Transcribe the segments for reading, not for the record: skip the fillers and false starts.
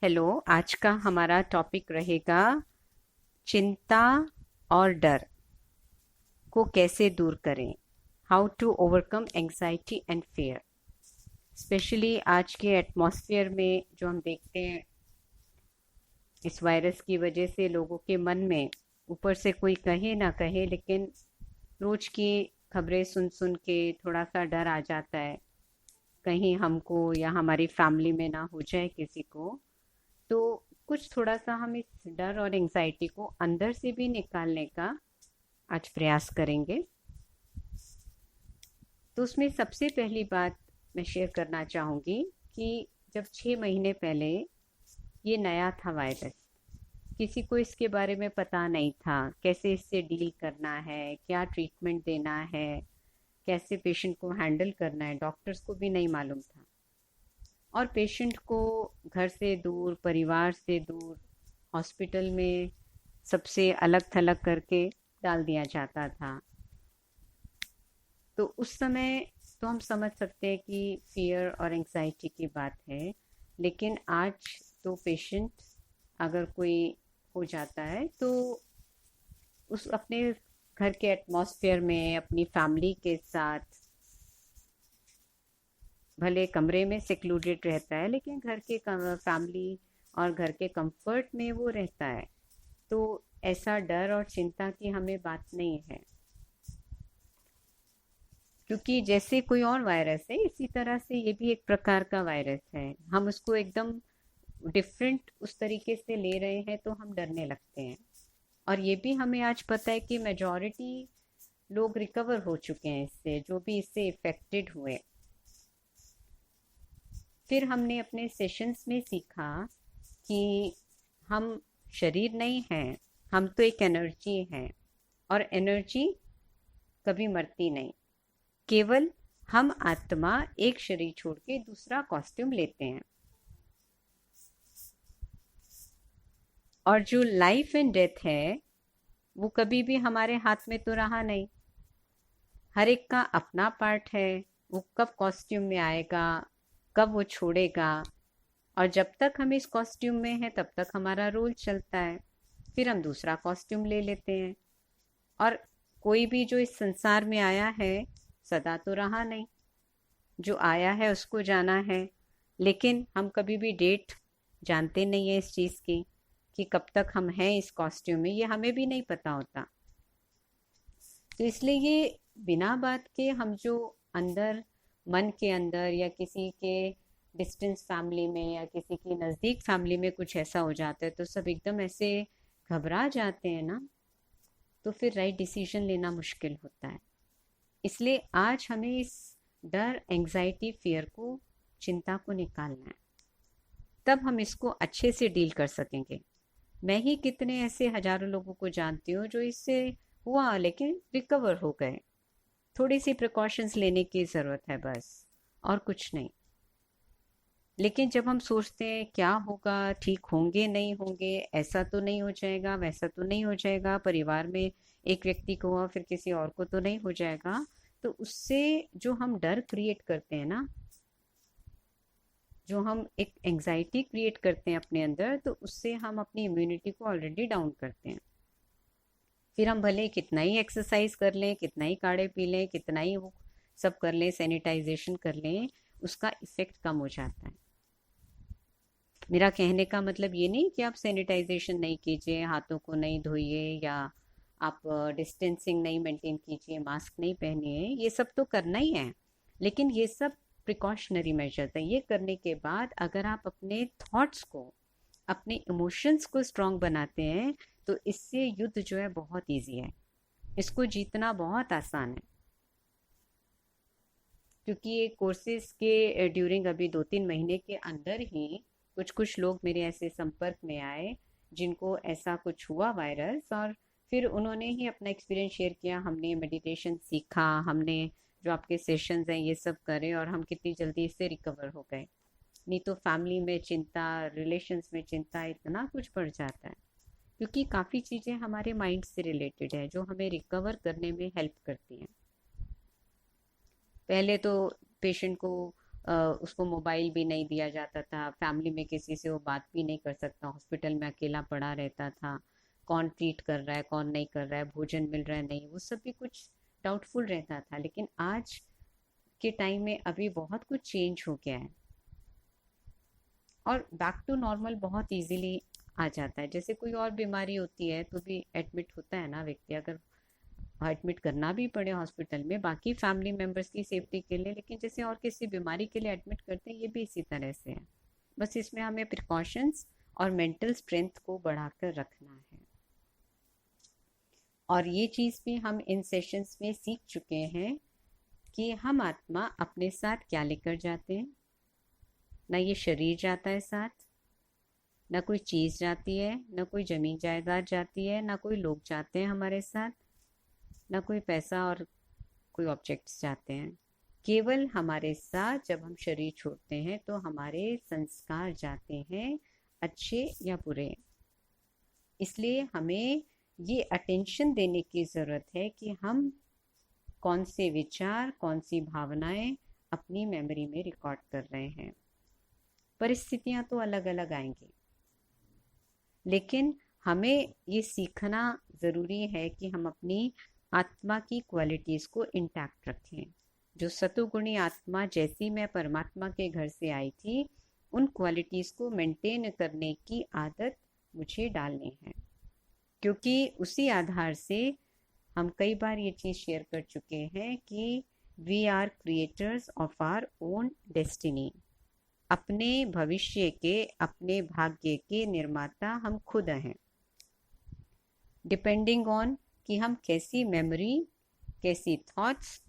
Hello. आज का हमारा टॉपिक रहेगा चिंता और डर को कैसे दूर करें। How to overcome anxiety and fear. Specially आज के एटमॉस्फेयर में जो हम देखते हैं, इस वायरस की वजह से लोगों के मन में, ऊपर से कोई कहे ना कहे लेकिन रोज की खबरें सुन सुन के थोड़ा सा डर आ जाता है, कहीं हमको या हमारी फैमिली में ना हो जाए किसी को। तो कुछ थोड़ा सा हम इस डर और एंजाइटी को अंदर से भी निकालने का आज प्रयास करेंगे। तो उसमें सबसे पहली बात मैं शेयर करना चाहूँगी कि जब 6 महीने पहले ये नया था वायरस, किसी को इसके बारे में पता नहीं था, कैसे इससे डील करना है, क्या ट्रीटमेंट देना है, कैसे पेशेंट को हैंडल करना है, डॉक्टर्स को भी नहीं मालूम था। और पेशेंट को घर से दूर, परिवार से दूर, हॉस्पिटल में सबसे अलग थलग करके डाल दिया जाता था। तो उस समय तो हम समझ सकते हैं कि फियर और एंग्जाइटी की बात है। लेकिन आज तो पेशेंट अगर कोई हो जाता है तो उस अपने घर के एटमॉस्फेयर में अपनी फैमिली के साथ, भले कमरे में सिक्लूडेड रहता है लेकिन घर के फैमिली और घर के कंफर्ट में वो रहता है। तो ऐसा डर और चिंता की हमें बात नहीं है, क्योंकि जैसे कोई और वायरस है इसी तरह से ये भी एक प्रकार का वायरस है। हम उसको एकदम डिफरेंट उस तरीके से ले रहे हैं तो हम डरने लगते हैं। और ये भी हमें आज पता है कि मेजॉरिटी लोग रिकवर हो चुके हैं इससे, जो भी इससे इफेक्टेड हुए। फिर हमने अपने सेशंस में सीखा कि हम शरीर नहीं हैं, हम तो एक एनर्जी हैं। और एनर्जी कभी मरती नहीं। केवल हम आत्मा एक शरीर छोड़ के दूसरा कॉस्ट्यूम लेते हैं। और जो लाइफ एंड डेथ है वो कभी भी हमारे हाथ में तो रहा नहीं। हर एक का अपना पार्ट है। वो कब कॉस्ट्यूम में आएगा, कब वो छोड़ेगा। और जब तक हम इस कॉस्ट्यूम में हैं तब तक हमारा रोल चलता है, फिर हम दूसरा कॉस्ट्यूम ले लेते हैं। और कोई भी जो इस संसार में आया है सदा तो रहा नहीं। जो आया है उसको जाना है। लेकिन हम कभी भी डेट जानते नहीं है इस चीज़ की, कि कब तक हम हैं इस कॉस्ट्यूम में, ये हमें भी नहीं पता होता। तो इसलिए ये बिना बात के हम जो अंदर, मन के अंदर, या किसी के डिस्टेंस फैमिली में या किसी की नज़दीक फैमिली में कुछ ऐसा हो जाता है तो सब एकदम ऐसे घबरा जाते हैं ना, तो फिर राइट डिसीजन लेना मुश्किल होता है। इसलिए आज हमें इस डर, एंजाइटी, फियर को, चिंता को निकालना है। तब हम इसको अच्छे से डील कर सकेंगे। मैं ही कितने ऐसे हजारों लोगों को जानती हूँ जो इससे हुआ लेकिन रिकवर हो गए। थोड़ी सी प्रिकॉशंस लेने की ज़रूरत है बस, और कुछ नहीं। लेकिन जब हम सोचते हैं क्या होगा, ठीक होंगे नहीं होंगे, ऐसा तो नहीं हो जाएगा, वैसा तो नहीं हो जाएगा, परिवार में एक व्यक्ति को हुआ फिर किसी और को तो नहीं हो जाएगा, तो उससे जो हम डर क्रिएट करते हैं ना, जो हम एक एंजाइटी क्रिएट करते हैं अपने अंदर, तो उससे हम अपनी इम्यूनिटी को ऑलरेडी डाउन करते हैं। फिर हम भले कितना ही एक्सरसाइज कर लें, कितना ही काढ़े पी लें, कितना ही वो सब कर लें, सैनिटाइजेशन कर लें, उसका इफेक्ट कम हो जाता है। मेरा कहने का मतलब ये नहीं कि आप सैनिटाइजेशन नहीं कीजिए, हाथों को नहीं धोइए, या आप डिस्टेंसिंग नहीं मेंटेन कीजिए, मास्क नहीं पहनिए, ये सब तो करना ही है। लेकिन ये सब प्रिकॉशनरी मेजर्स है। ये करने के बाद अगर आप अपने थॉट्स को, अपने इमोशंस को स्ट्रांग बनाते हैं तो इससे युद्ध जो है बहुत ईजी है। इसको जीतना बहुत आसान है। क्योंकि ये कोर्सेज के ड्यूरिंग अभी 2-3 महीने के अंदर ही कुछ कुछ लोग मेरे ऐसे संपर्क में आए जिनको ऐसा कुछ हुआ वायरस, और फिर उन्होंने ही अपना एक्सपीरियंस शेयर किया। हमने मेडिटेशन सीखा, हमने जो आपके सेशंस हैं ये सब करे, और हम कितनी जल्दी इससे रिकवर हो गए। नहीं तो फैमिली में चिंता, रिलेशंस में चिंता, इतना कुछ बढ़ जाता है। क्योंकि काफ़ी चीज़ें हमारे माइंड से रिलेटेड है जो हमें रिकवर करने में हेल्प करती हैं। पहले तो पेशेंट को उसको मोबाइल भी नहीं दिया जाता था, फैमिली में किसी से वो बात भी नहीं कर सकता, हॉस्पिटल में अकेला पड़ा रहता था, कौन ट्रीट कर रहा है कौन नहीं कर रहा है, भोजन मिल रहा है नहीं, वो सब भी कुछ डाउटफुल रहता था। लेकिन आज के टाइम में अभी बहुत कुछ चेंज हो गया है और बैक टू नॉर्मल बहुत इजीली आ जाता है। जैसे कोई और बीमारी होती है तो भी एडमिट होता है ना व्यक्ति, अगर एडमिट करना भी पड़े हॉस्पिटल में बाकी फैमिली मेंबर्स की सेफ्टी के लिए, लेकिन जैसे और किसी बीमारी के लिए एडमिट करते हैं ये भी इसी तरह से है। बस इसमें हमें प्रिकॉशंस और मेंटल स्ट्रेंथ को बढ़ाकर रखना है। और ये चीज़ भी हम इन सेशंस में सीख चुके हैं कि हम आत्मा अपने साथ क्या लेकर जाते हैं। ना ये शरीर जाता है साथ, ना कोई चीज़ जाती है, ना कोई जमीन जायदाद जाती है, ना कोई लोग जाते हैं हमारे साथ, ना कोई पैसा और कोई ऑब्जेक्ट्स जाते हैं। केवल हमारे साथ जब हम शरीर छोड़ते हैं तो हमारे संस्कार जाते हैं, अच्छे या बुरे। इसलिए हमें ये अटेंशन देने की ज़रूरत है कि हम कौन से विचार कौन सी भावनाएं अपनी मेमोरी में रिकॉर्ड कर रहे हैं। परिस्थितियां तो अलग अलग आएंगी, लेकिन हमें ये सीखना ज़रूरी है कि हम अपनी आत्मा की क्वालिटीज़ को इंटैक्ट रखें। जो सतुगुणी आत्मा जैसी मैं परमात्मा के घर से आई थी, उन क्वालिटीज़ को मेंटेन करने की आदत मुझे डालनी है, क्योंकि उसी आधार से हम कई बार ये चीज़ शेयर कर चुके हैं कि we are creators of our own destiny. अपने भविष्य के, अपने भाग्य के निर्माता हम खुद हैं, डिपेंडिंग ऑन कि हम कैसी मेमोरी, कैसी थॉट्स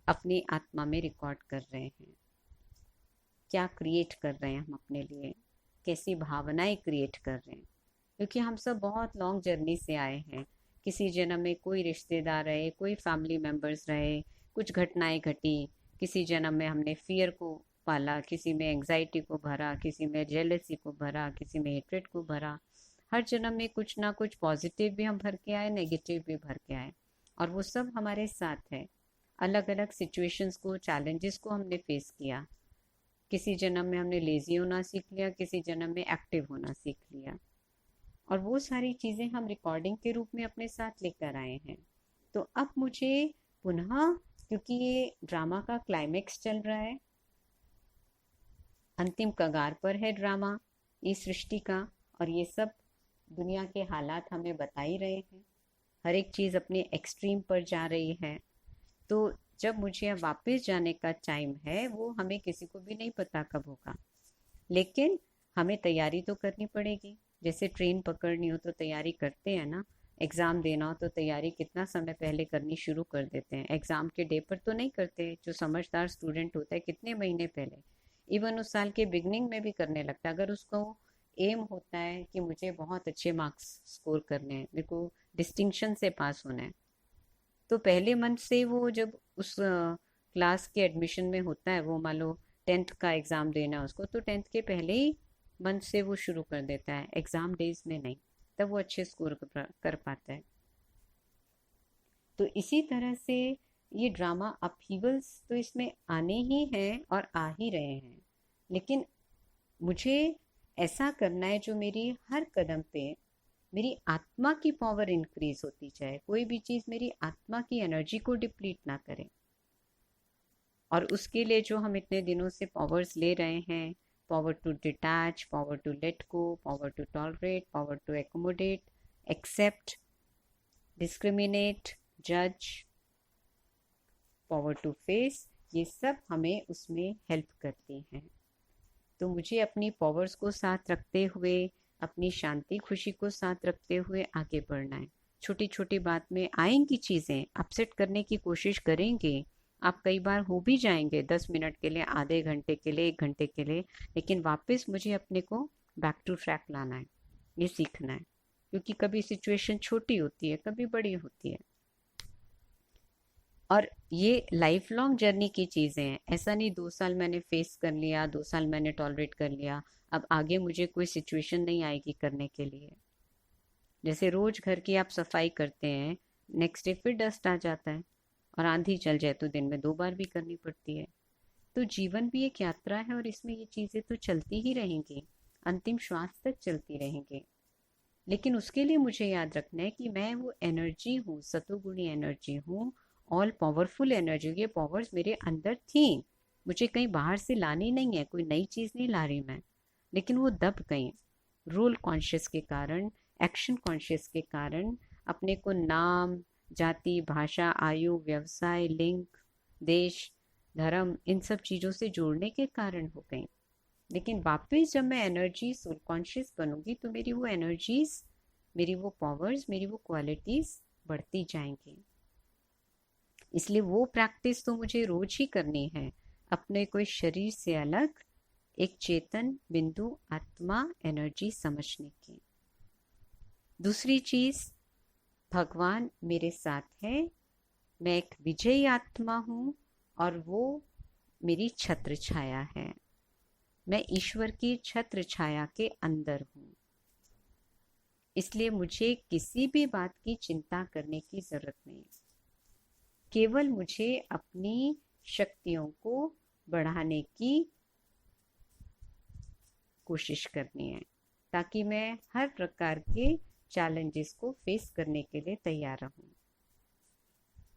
अपनी आत्मा में रिकॉर्ड कर रहे हैं, क्या क्रिएट कर रहे हैं हम अपने लिए, कैसी भावनाएं क्रिएट कर रहे हैं। क्योंकि हम सब बहुत लॉन्ग जर्नी से आए हैं। किसी जन्म में कोई रिश्तेदार रहे, कोई फैमिली मेम्बर्स रहे, कुछ घटनाएं घटी, किसी जन्म में हमने फियर को पाला, किसी में एंग्जाइटी को भरा, किसी में जेलसी को भरा, किसी में हेट्रेड को भरा। हर जन्म में कुछ ना कुछ पॉजिटिव भी हम भर के आए, नेगेटिव भी भर के आए, और वो सब हमारे साथ है। अलग अलग सिचुएशंस को, चैलेंजेस को हमने फेस किया। किसी जन्म में हमने लेजी होना सीख लिया, किसी जन्म में एक्टिव होना सीख लिया, और वो सारी चीज़ें हम रिकॉर्डिंग के रूप में अपने साथ लेकर आए हैं। तो अब मुझे पुनः, क्योंकि ये ड्रामा का क्लाइमेक्स चल रहा है, अंतिम कगार पर है ड्रामा इस सृष्टि का, और ये सब दुनिया के हालात हमें बता ही रहे हैं, हर एक चीज़ अपने एक्सट्रीम पर जा रही है। तो जब मुझे अब वापस जाने का टाइम है, वो हमें किसी को भी नहीं पता कब होगा, लेकिन हमें तैयारी तो करनी पड़ेगी। जैसे ट्रेन पकड़नी हो तो तैयारी करते हैं ना, एग्ज़ाम देना हो तो तैयारी कितना समय पहले करनी शुरू कर देते हैं। एग्ज़ाम के डे पर तो नहीं करते, जो समझदार स्टूडेंट होता है कितने महीने पहले, इवन उस साल के बिगनिंग में भी करने लगता है। अगर उसको एम होता है कि मुझे बहुत अच्छे मार्क्स स्कोर करने हैं, मेरे को डिस्टिंक्शन से पास होना है, तो पहले मंथ से वो जब उस क्लास के एडमिशन में होता है, वो मान लो 10th का एग्ज़ाम देना है उसको, तो 10th के पहले ही मंथ से वो शुरू कर देता है, एग्ज़ाम डेज में नहीं, तब वो अच्छे स्कोर कर पाता है। तो इसी तरह से ये ड्रामा अपहीवल्स तो इसमें आने ही हैं और आ ही रहे हैं, लेकिन मुझे ऐसा करना है जो मेरी हर कदम पे मेरी आत्मा की पावर इंक्रीज होती जाए, कोई भी चीज़ मेरी आत्मा की एनर्जी को डिप्लीट ना करे। और उसके लिए जो हम इतने दिनों से पावर्स ले रहे हैं, power to detach, power to let go, power to tolerate, power to accommodate, accept, discriminate, जज, पावर टू फेस, ये सब हमें उसमें हेल्प करती हैं। तो मुझे अपनी पावर्स को साथ रखते हुए, अपनी शांति खुशी को साथ रखते हुए आगे बढ़ना है। छोटी छोटी बात में आएंगी चीज़ें, अपसेट करने की कोशिश करेंगे, आप कई बार हो भी जाएंगे, 10 मिनट के लिए, आधे घंटे के लिए, 1 घंटे के लिए, लेकिन वापस मुझे अपने को बैक टू ट्रैक लाना है, ये सीखना है। क्योंकि कभी सिचुएशन छोटी होती है, कभी बड़ी होती है, और ये लाइफ लॉन्ग जर्नी की चीज़ें हैं। ऐसा नहीं 2 साल मैंने फेस कर लिया, 2 साल मैंने टॉलरेट कर लिया, अब आगे मुझे कोई सिचुएशन नहीं आएगी करने के लिए। जैसे रोज घर की आप सफाई करते हैं, नेक्स्ट डे फिर डस्ट आ जाता है, और आंधी चल जाए तो दिन में 2 बार भी करनी पड़ती है। तो जीवन भी एक यात्रा है और इसमें ये चीजें तो चलती ही रहेंगी, अंतिम श्वास तक चलती रहेंगी। लेकिन उसके लिए मुझे याद रखना है कि मैं वो एनर्जी हूँ, सतोगुणी एनर्जी हूँ, ऑल पावरफुल एनर्जी। ये पावर्स मेरे अंदर थी, मुझे कहीं बाहर से लानी नहीं है, कोई नई चीज नहीं ला रही मैं, लेकिन वो दब गई रोल कॉन्शियस के कारण, एक्शन कॉन्शियस के कारण, अपने को नाम, जाति, भाषा, आयु, व्यवसाय, लिंग, देश, धर्म, इन सब चीजों से जोड़ने के कारण हो गई। लेकिन वापस जब मैं एनर्जी सोल कॉन्शियस बनूंगी तो मेरी वो एनर्जीज, मेरी वो पावर्स, मेरी वो क्वालिटीज बढ़ती जाएंगी। इसलिए वो प्रैक्टिस तो मुझे रोज ही करनी है, अपने कोई शरीर से अलग एक चेतन बिंदु आत्मा एनर्जी समझने की। दूसरी चीज, भगवान मेरे साथ है, मैं एक विजयी आत्मा हूं और वो मेरी छत्र छाया है, मैं ईश्वर की छत्र छाया के अंदर हूं। इसलिए मुझे किसी भी बात की चिंता करने की जरूरत नहीं, केवल मुझे अपनी शक्तियों को बढ़ाने की कोशिश करनी है, ताकि मैं हर प्रकार के चैलेंजेस को फेस करने के लिए तैयार रहूं।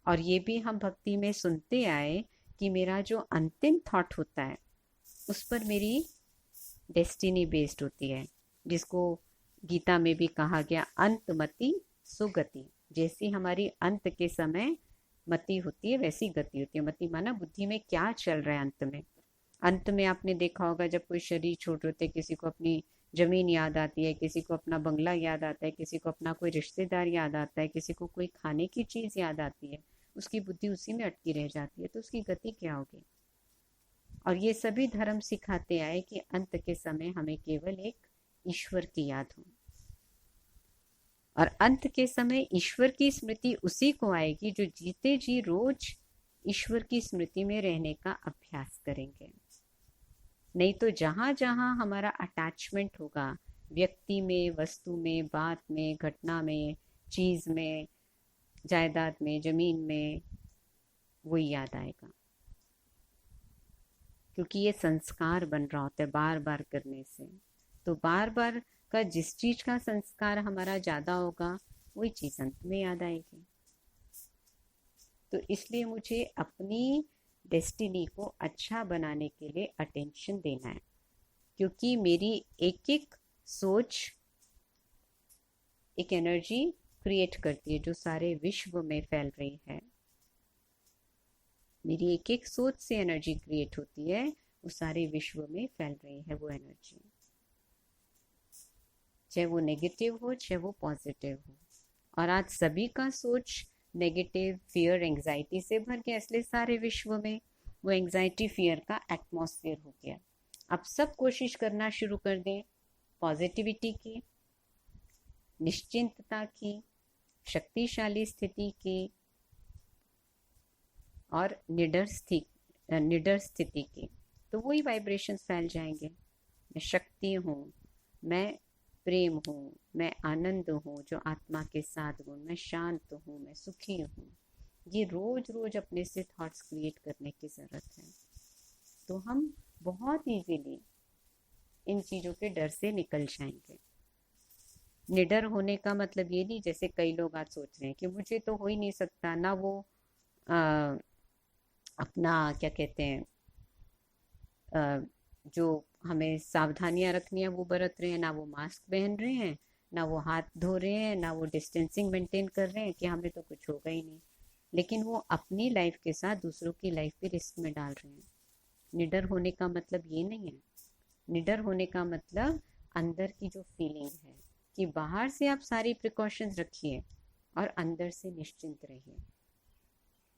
और ये भी हम भक्ति में सुनते आए कि मेरा जो अंतिम थॉट होता है उस पर मेरी डेस्टिनी बेस्ड होती है, जिसको गीता में भी कहा गया अंतमति सुगति। जैसी हमारी अंत के समय मति होती है वैसी गति होती है। मति माना बुद्धि में क्या चल रहा है अंत में। अंत में आपने देखा होगा जब कोई शरीर छोड़ होते है, किसी को अपनी जमीन याद आती है, किसी को अपना बंगला याद आता है, किसी को अपना कोई रिश्तेदार याद आता है, किसी को कोई खाने की चीज याद आती है, उसकी बुद्धि उसी में अटकी रह जाती है, तो उसकी गति क्या होगी। और ये सभी धर्म सिखाते आए कि अंत के समय हमें केवल एक ईश्वर की याद हो, और अंत के समय ईश्वर की स्मृति उसी को आएगी जो जीते जी रोज ईश्वर की स्मृति में रहने का अभ्यास करेंगे। नहीं तो जहां जहां हमारा अटैचमेंट होगा, व्यक्ति में, वस्तु में, बात में, घटना में, चीज में, जायदाद में, जमीन में, वही याद आएगा। क्योंकि ये संस्कार बन रहा होता है बार बार करने से। तो बार बार का जिस चीज का संस्कार हमारा ज्यादा होगा वही चीज अंत में याद आएगी। तो इसलिए मुझे अपनी डेस्टिनी को अच्छा बनाने के लिए अटेंशन देना है, क्योंकि मेरी एक एक सोच एक एनर्जी क्रिएट करती है जो सारे विश्व में फैल रही है। मेरी एक एक सोच से एनर्जी क्रिएट होती है, वो सारे विश्व में फैल रही है वो एनर्जी, चाहे वो नेगेटिव हो चाहे वो पॉजिटिव हो। और आज सभी का सोच नेगेटिव, फियर, एंजाइटी से भर गया, इसलिए सारे विश्व में वो एंजाइटी, फियर का एटमॉस्फेयर हो गया। अब सब कोशिश करना शुरू कर दें पॉजिटिविटी की, निश्चिंतता की, शक्तिशाली स्थिति की और निडर स्थिति की, तो वही वाइब्रेशंस फैल जाएंगे। मैं शक्ति हूँ, मैं प्रेम हूँ, मैं आनंद हूँ जो आत्मा के साथ हूँ, मैं शांत हूँ, मैं सुखी हूँ। ये रोज रोज अपने से थॉट्स क्रिएट करने की जरूरत है, तो हम बहुत इजीली इन चीजों के डर से निकल जाएंगे। निडर होने का मतलब ये नहीं, जैसे कई लोग आज सोच रहे हैं कि मुझे तो हो ही नहीं सकता ना, वो अपना क्या कहते हैं, जो हमें सावधानियां रखनी है वो बरत रहे हैं, ना वो मास्क पहन रहे हैं, ना वो हाथ धो रहे हैं, ना वो डिस्टेंसिंग मेंटेन कर रहे हैं कि हमें तो कुछ होगा ही नहीं, लेकिन वो अपनी लाइफ के साथ दूसरों की लाइफ भी रिस्क में डाल रहे हैं। निडर होने का मतलब ये नहीं है। निडर होने का मतलब अंदर की जो फीलिंग है कि बाहर से आप सारी प्रिकॉशंस रखिए और अंदर से निश्चिंत रहिए,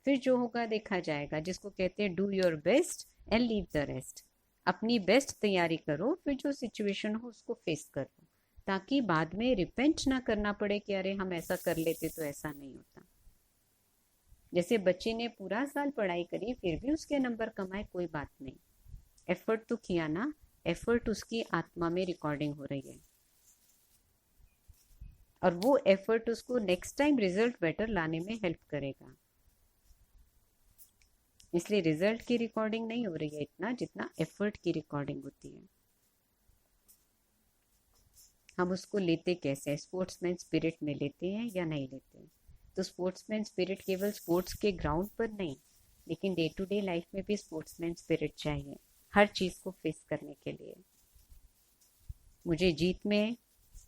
फिर जो होगा देखा जाएगा। जिसको कहते हैं do your best and leave the rest. अपनी बेस्ट तैयारी करो, फिर जो सिचुएशन हो उसको फेस करो, ताकि बाद में रिपेंट ना करना पड़े कि अरे हम ऐसा कर लेते तो ऐसा नहीं होता। जैसे बच्चे ने पूरा साल पढ़ाई करी फिर भी उसके नंबर कमाए, कोई बात नहीं, एफर्ट तो किया ना, एफर्ट उसकी आत्मा में रिकॉर्डिंग हो रही है और वो एफर्ट उसको नेक्स्ट टाइम रिजल्ट बेटर लाने में हेल्प करेगा। इसलिए रिजल्ट की रिकॉर्डिंग नहीं हो रही है इतना जितना एफर्ट की रिकॉर्डिंग होती है। हम उसको लेते कैसे हैं, स्पोर्ट्समैन स्पिरिट में लेते हैं या नहीं लेते। तो स्पोर्ट्समैन स्पिरिट केवल स्पोर्ट्स के ग्राउंड पर नहीं, लेकिन डे टू डे लाइफ में भी स्पोर्ट्समैन स्पिरिट चाहिए हर चीज को फेस करने के लिए। मुझे जीत में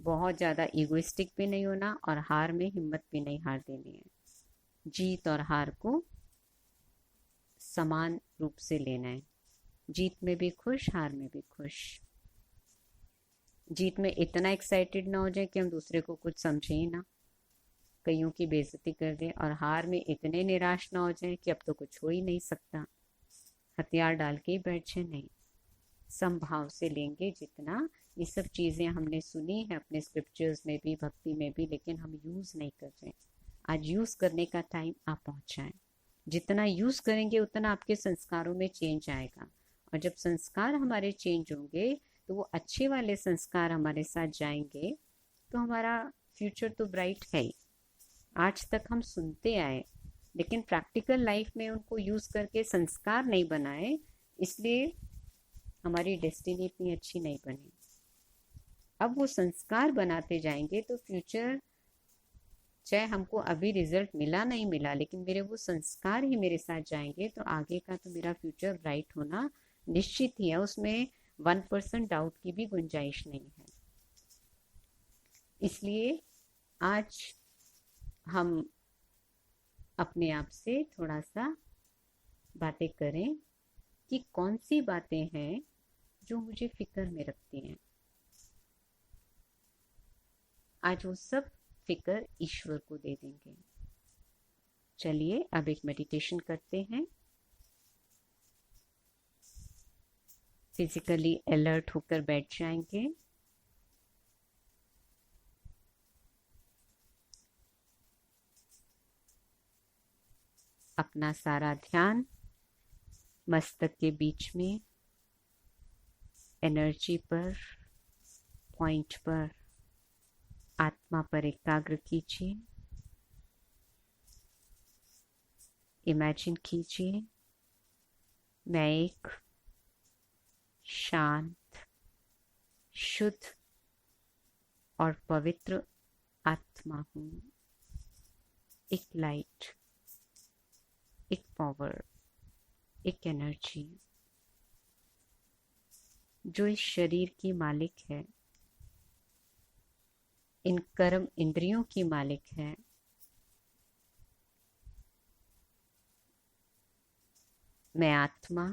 बहुत ज़्यादा इगोइस्टिक भी नहीं होना और हार में हिम्मत भी नहीं हार देनी है। जीत और हार को समान रूप से लेना है। जीत में भी खुश, हार में भी खुश। जीत में इतना एक्साइटेड ना हो जाए कि हम दूसरे को कुछ समझे ही ना, कईयों की बेइज्जती कर दें, और हार में इतने निराश ना हो जाए कि अब तो कुछ हो ही नहीं सकता, हथियार डाल के ही बैठ जाए। नहीं, समभाव से लेंगे जितना। ये सब चीज़ें हमने सुनी है अपने स्क्रिप्चर्स में भी, भक्ति में भी, लेकिन हम यूज़ नहीं कर रहे। आज यूज़ करने का टाइम आ पहुंचा है। जितना यूज़ करेंगे उतना आपके संस्कारों में चेंज आएगा, और जब संस्कार हमारे चेंज होंगे तो वो अच्छे वाले संस्कार हमारे साथ जाएंगे, तो हमारा फ्यूचर तो ब्राइट है ही। आज तक हम सुनते आए लेकिन प्रैक्टिकल लाइफ में उनको यूज़ करके संस्कार नहीं बनाए, इसलिए हमारी डेस्टिनी इतनी अच्छी नहीं बनी। अब वो संस्कार बनाते जाएंगे तो फ्यूचर, चाहे हमको अभी रिजल्ट मिला नहीं मिला, लेकिन मेरे वो संस्कार ही मेरे साथ जाएंगे, तो आगे का तो मेरा फ्यूचर ब्राइट होना निश्चित ही है। उसमें 1% डाउट की भी गुंजाइश नहीं है। इसलिए आज हम अपने आप से थोड़ा सा बातें करें कि कौन सी बातें हैं जो मुझे फिक्र में रखती हैं। आज वो सब फिक्र ईश्वर को दे देंगे। चलिए अब एक मेडिटेशन करते हैं। फिजिकली अलर्ट होकर बैठ जाएंगे। अपना सारा ध्यान मस्तक के बीच में एनर्जी पर, पॉइंट पर, आत्मा पर एकाग्र कीजिए। इमेजिन कीजिए मैं एक शांत, शुद्ध और पवित्र आत्मा हूँ। एक लाइट, एक पावर, एक एनर्जी जो इस शरीर की मालिक है, इन कर्म इंद्रियों की मालिक है। मैं आत्मा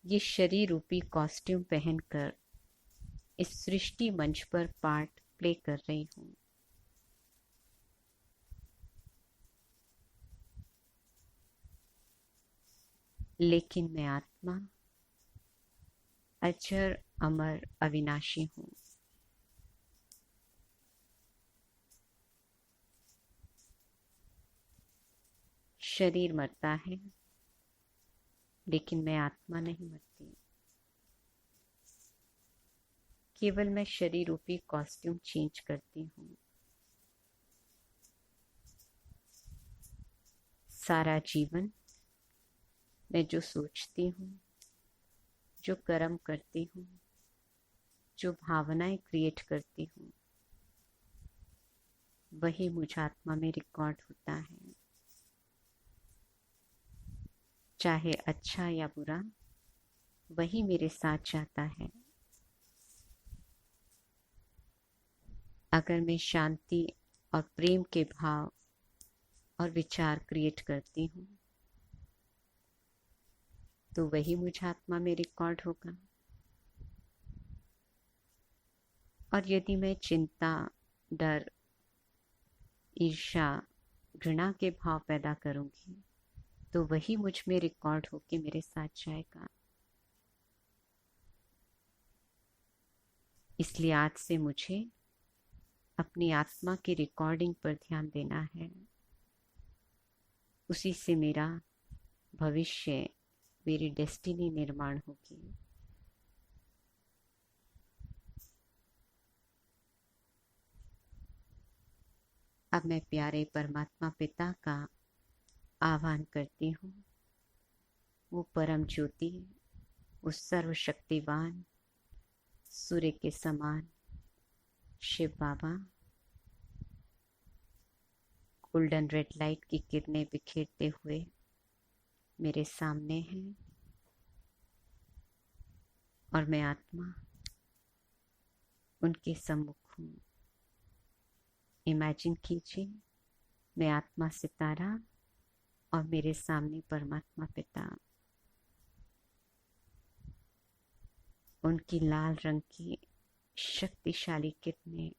ये शरीर रूपी कॉस्ट्यूम पहनकर इस सृष्टि मंच पर पार्ट प्ले कर रही हूँ। लेकिन मैं आत्मा अजर अमर अविनाशी हूँ। शरीर मरता है लेकिन मैं आत्मा नहीं मरती। केवल मैं शरीर रूपी कॉस्ट्यूम चेंज करती हूँ। सारा जीवन मैं जो सोचती हूँ, जो कर्म करती हूँ, जो भावनाएं क्रिएट करती हूँ, वही मुझ आत्मा में रिकॉर्ड होता है। चाहे अच्छा या बुरा, वही मेरे साथ जाता है। अगर मैं शांति और प्रेम के भाव और विचार क्रिएट करती हूँ, तो वही मुझ आत्मा में रिकॉर्ड होगा। और यदि मैं चिंता, डर, ईर्ष्या, घृणा के भाव पैदा करूंगी, तो वही मुझ में रिकॉर्ड होके मेरे साथ जाएगा। इसलिए आज से मुझे अपनी आत्मा की रिकॉर्डिंग पर ध्यान देना है। उसी से मेरा भविष्य, मेरी डेस्टिनी निर्माण होगी। अब मैं प्यारे परमात्मा पिता का आह्वान करती हूँ वो परम ज्योति, उस सर्वशक्तिवान सूर्य के समान शिव बाबा गोल्डन रेड लाइट की किरणें बिखेरते हुए मेरे सामने हैं और मैं आत्मा उनके सम्मुख हूँ। इमेजिन कीजिए, मैं आत्मा सितारा और मेरे सामने परमात्मा पिता। उनकी लाल रंग की शक्तिशाली किरणें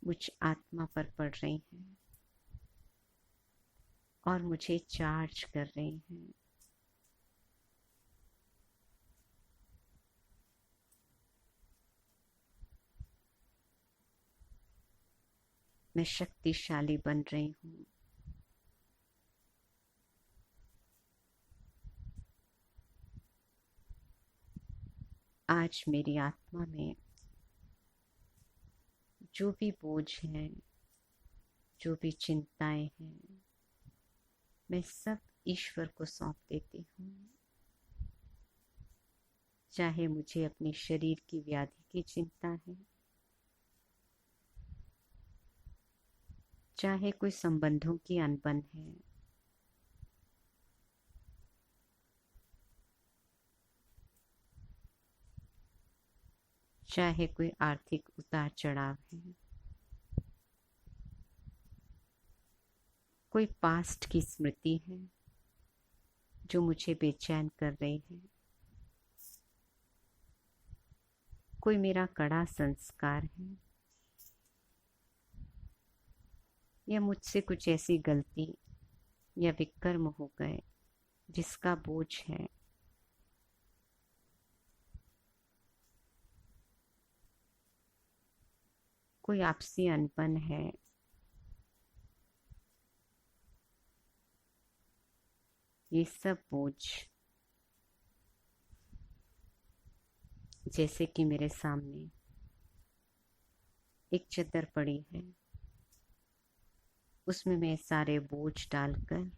मुझ आत्मा पर पड़ रही हैं और मुझे चार्ज कर रही हैं। मैं शक्तिशाली बन रही हूँ। आज मेरी आत्मा में जो भी बोझ है, जो भी चिंताएं हैं, मैं सब ईश्वर को सौंप देती हूँ। चाहे मुझे अपने शरीर की व्याधि की चिंता है, चाहे कोई संबंधों की अनबन है, चाहे कोई आर्थिक उतार चढ़ाव है, कोई पास्ट की स्मृति है जो मुझे बेचैन कर रही है, कोई मेरा कड़ा संस्कार है या मुझसे कुछ ऐसी गलती या विकर्म हो गए जिसका बोझ है, कोई आपसी अनबन है, ये सब बोझ जैसे कि मेरे सामने एक चद्दर पड़ी है, उसमें मैं सारे बोझ डालकर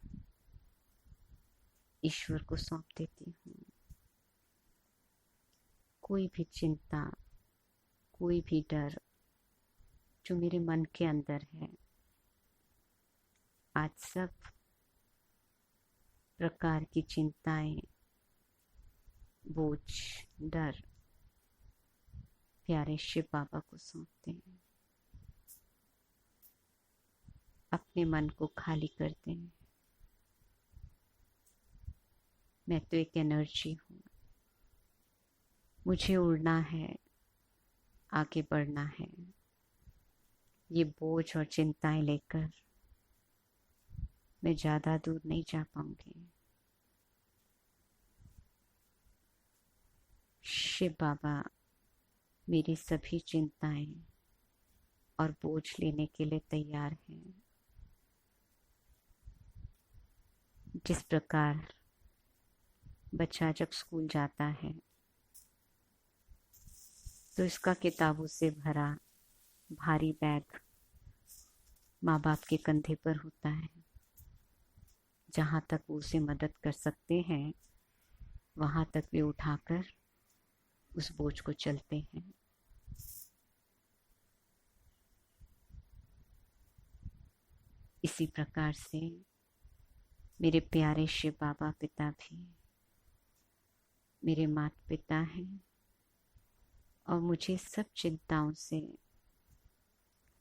ईश्वर को सौंप देती हूँ। कोई भी चिंता, कोई भी डर जो मेरे मन के अंदर है, आज सब प्रकार की चिंताएं, बोझ, डर प्यारे शिव बाबा को सौंपते हैं। अपने मन को खाली करते हैं। मैं तो एक एनर्जी हूँ, मुझे उड़ना है, आगे बढ़ना है। ये बोझ और चिंताएं लेकर मैं ज़्यादा दूर नहीं जा पाऊंगी। शिव बाबा मेरी सभी चिंताएं और बोझ लेने के लिए तैयार हैं। जिस प्रकार बच्चा जब स्कूल जाता है तो इसका किताबों से भरा भारी बैग माँ बाप के कंधे पर होता है। जहाँ तक वो उसे मदद कर सकते हैं वहाँ तक वे उठाकर उस बोझ को चलते हैं। इसी प्रकार से मेरे प्यारे शिव बाबा पिता भी मेरे माता पिता हैं और मुझे सब चिंताओं से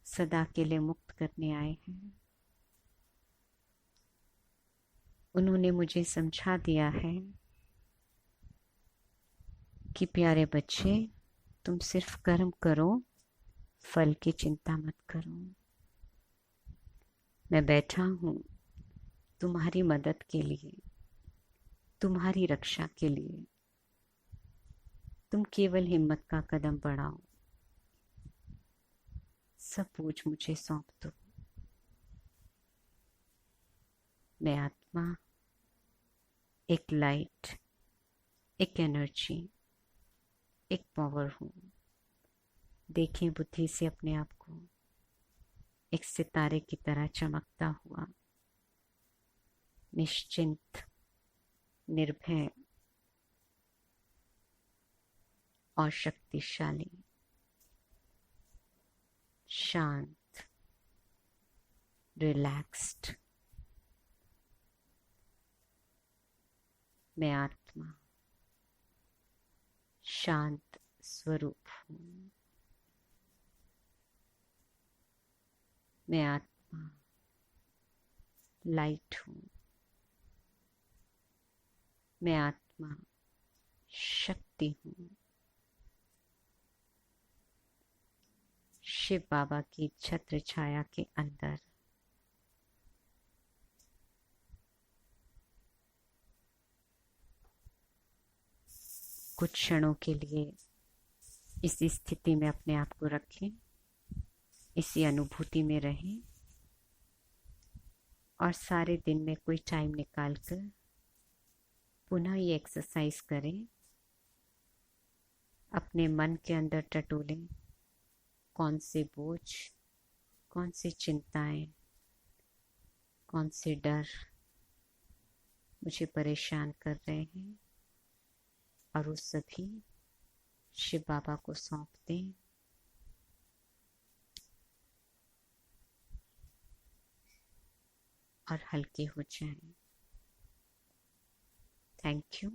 सदा के लिए मुक्त करने आए हैं। उन्होंने मुझे समझा दिया है कि प्यारे बच्चे, तुम सिर्फ कर्म करो, फल की चिंता मत करो। मैं बैठा हूँ तुम्हारी मदद के लिए, तुम्हारी रक्षा के लिए। तुम केवल हिम्मत का कदम बढ़ाओ, सब बोझ मुझे सौंप दो। मैं आत्मा, एक लाइट, एक एनर्जी, एक पावर हूँ। देखें बुद्धि से अपने आप को एक सितारे की तरह चमकता हुआ। निश्चिंत, निर्भय और शक्तिशाली, शांत, रिलैक्स्ड। मैं आत्मा शांत स्वरूप हूँ। मैं आत्मा लाइट हूँ। मैं आत्मा शक्ति हूँ। शिव बाबा की छत्र छाया के अंदर कुछ क्षणों के लिए इस स्थिति में अपने आप को रखें, इसी अनुभूति में रहें और सारे दिन में कोई टाइम निकाल कर पुनः ये एक्सरसाइज करें। अपने मन के अंदर टटोलें, कौन से बोझ, कौन सी चिंताएं, कौन से डर मुझे परेशान कर रहे हैं, और उस सभी शिव बाबा को सौंप दें। और हल्के हो जाएं। Thank you.